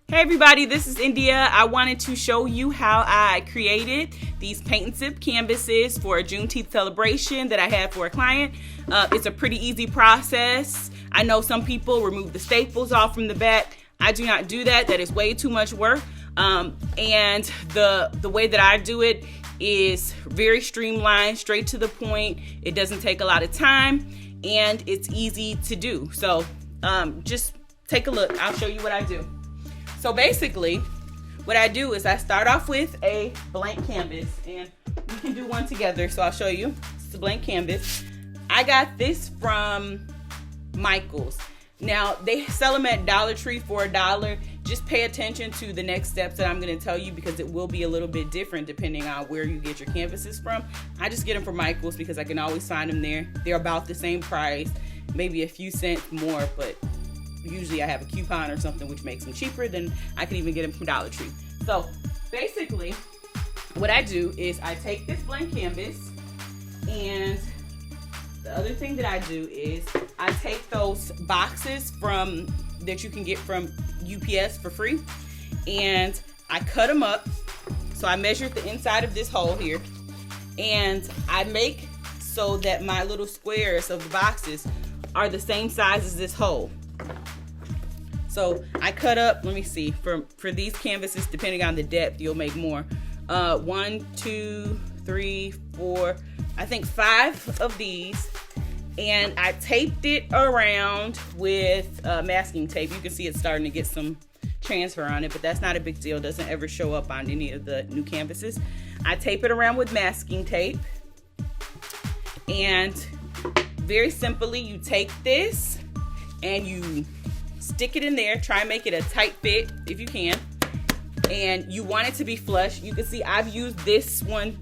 Hey everybody, this is India. I wanted to show you how I created these paint and sip canvases for a Juneteenth celebration that I had for a client. It's a pretty easy process. I know some people remove the staples off from the back. I do not do that. That is way too much work. And the way that I do it is very streamlined, straight to the point. It doesn't take a lot of time and it's easy to do. So just take a look. I'll show you what I do. So basically, what I do is I start off with a blank canvas, and we can do one together. So I'll show you. It's a blank canvas. I got this from Michael's. Now, they sell them at Dollar Tree for $1. Just pay attention to the next steps that I'm going to tell you because it will be a little bit different depending on where you get your canvases from. I just get them from Michael's because I can always find them there. They're about the same price, maybe a few cents more, but usually I have a coupon or something which makes them cheaper than I can even get them from Dollar Tree. So basically what I do is I take this blank canvas, and the other thing that I do is I take those boxes that you can get from UPS for free, and I cut them up. So I measured the inside of this hole here, and I make so that my little squares of the boxes are the same size as this hole. So I cut up, let me see, for these canvases, depending on the depth, you'll make more. 1, 2, 3, 4, I think 5 of these. And I taped it around with masking tape. You can see it's starting to get some transfer on it, but that's not a big deal. It doesn't ever show up on any of the new canvases. I tape it around with masking tape. And very simply, you take this and you stick it in there. Try and make it a tight fit if you can. And you want it to be flush. You can see I've used this one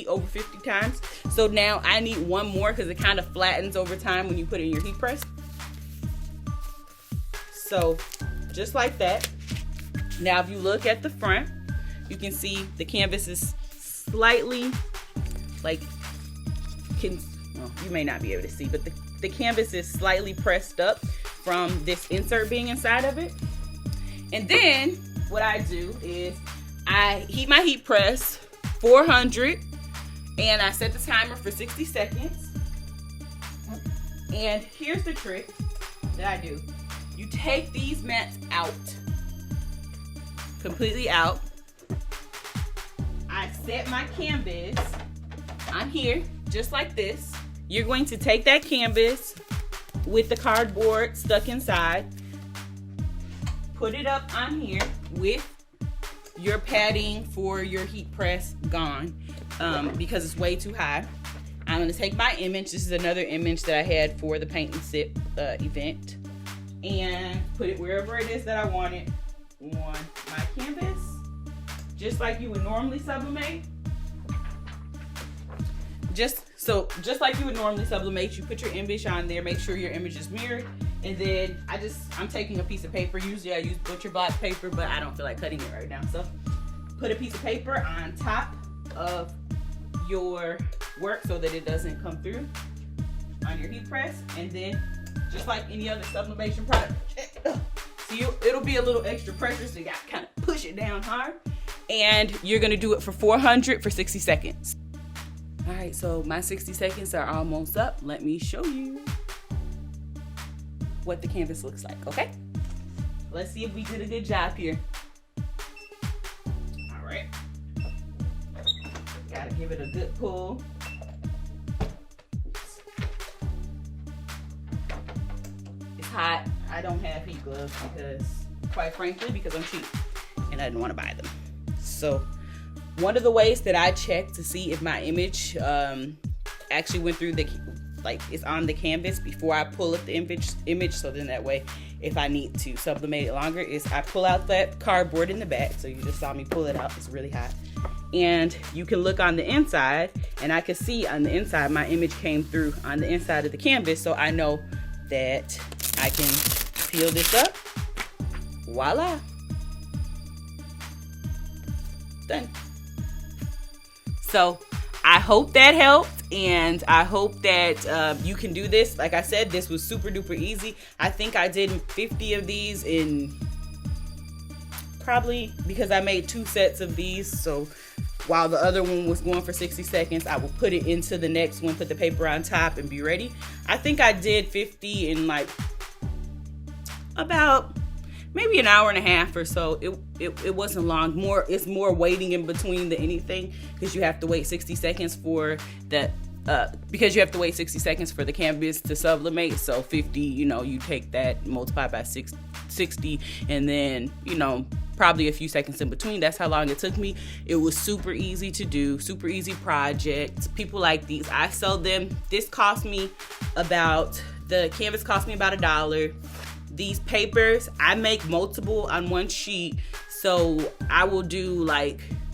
over 50 times. So now I need one more because it kind of flattens over time when you put it in your heat press. So just like that. Now if you look at the front, you can see the canvas is slightly you may not be able to see, but the canvas is slightly pressed up from this insert being inside of it. And then what I do is I heat my heat press 400, and I set the timer for 60 seconds. And here's the trick that I do. You take these mats out, completely out. I set my canvas on here, just like this. You're going to take that canvas with the cardboard stuck inside, put it up on here with your padding for your heat press gone because it's way too high. I'm going to take my image. This is another image that I had for the paint and sip event, and put it wherever it is that I want it on my canvas, just like you would normally sublimate. Just like you would normally sublimate, you put your image on there, make sure your image is mirrored, and then I'm taking a piece of paper. Usually I use butcher block paper, but I don't feel like cutting it right now. So put a piece of paper on top of your work so that it doesn't come through on your heat press, and then just like any other sublimation product, see, it'll be a little extra pressure, so you got to kind of push it down hard, and you're going to do it for 400 for 60 seconds. All right, so my 60 seconds are almost up. Let me show you what the canvas looks like, okay? Let's see if we did a good job here. All right. Gotta give it a good pull. It's hot. I don't have heat gloves quite frankly, because I'm cheap and I didn't want to buy them. So one of the ways that I check to see if my image actually went through it's on the canvas before I pull up the image, so then that way if I need to sublimate it longer, is I pull out that cardboard in the back. So you just saw me pull it out. It's really hot. And you can look on the inside, and I can see on the inside my image came through on the inside of the canvas, so I know that I can peel this up. Voila. Done. So I hope that helped, and I hope that you can do this. Like I said, this was super duper easy. I think I did 50 of these in probably because I made 2 sets of these, so while the other one was going for 60 seconds, I will put it into the next one, put the paper on top, and be ready. I think I did 50 in like about maybe an hour and a half or so. It wasn't long. It's more waiting in between than anything, because you have to wait 60 seconds for the because you have to wait 60 seconds for the canvas to sublimate. So 50, you take that, multiply by 60, and then probably a few seconds in between. That's how long it took me. It was super easy to do, super easy project. People like these. I sell them. The canvas cost me about $1. These papers, I make multiple on one sheet, so I will do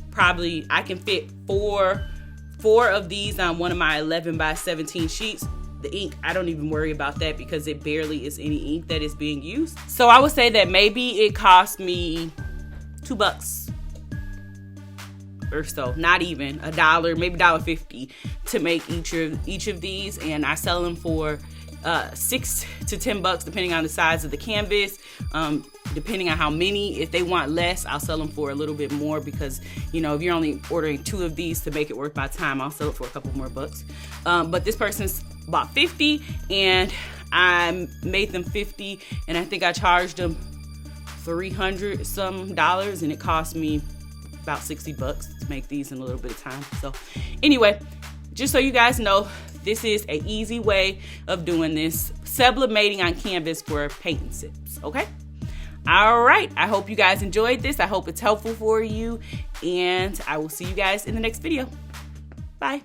probably I can fit four of these on one of my 11 by 17 sheets. The ink, I don't even worry about that because it barely is any ink that is being used. So I would say that maybe it cost me $2 or so, not even $1, maybe $1.50 to make each of these, and I sell them for $6 to $10 depending on the size of the canvas, depending on how many. If they want less, I'll sell them for a little bit more, because if you're only ordering 2 of these to make it worth my time, I'll sell it for a couple more bucks. But this person's bought 50 and I made them 50, and I think I charged them $300 some, and it cost me about $60 to make these in a little bit of time. So anyway, just so you guys know, this is an easy way of doing this, sublimating on canvas for paint and sips. Okay, all right, I hope you guys enjoyed this. I hope it's helpful for you, and I will see you guys in the next video. Bye.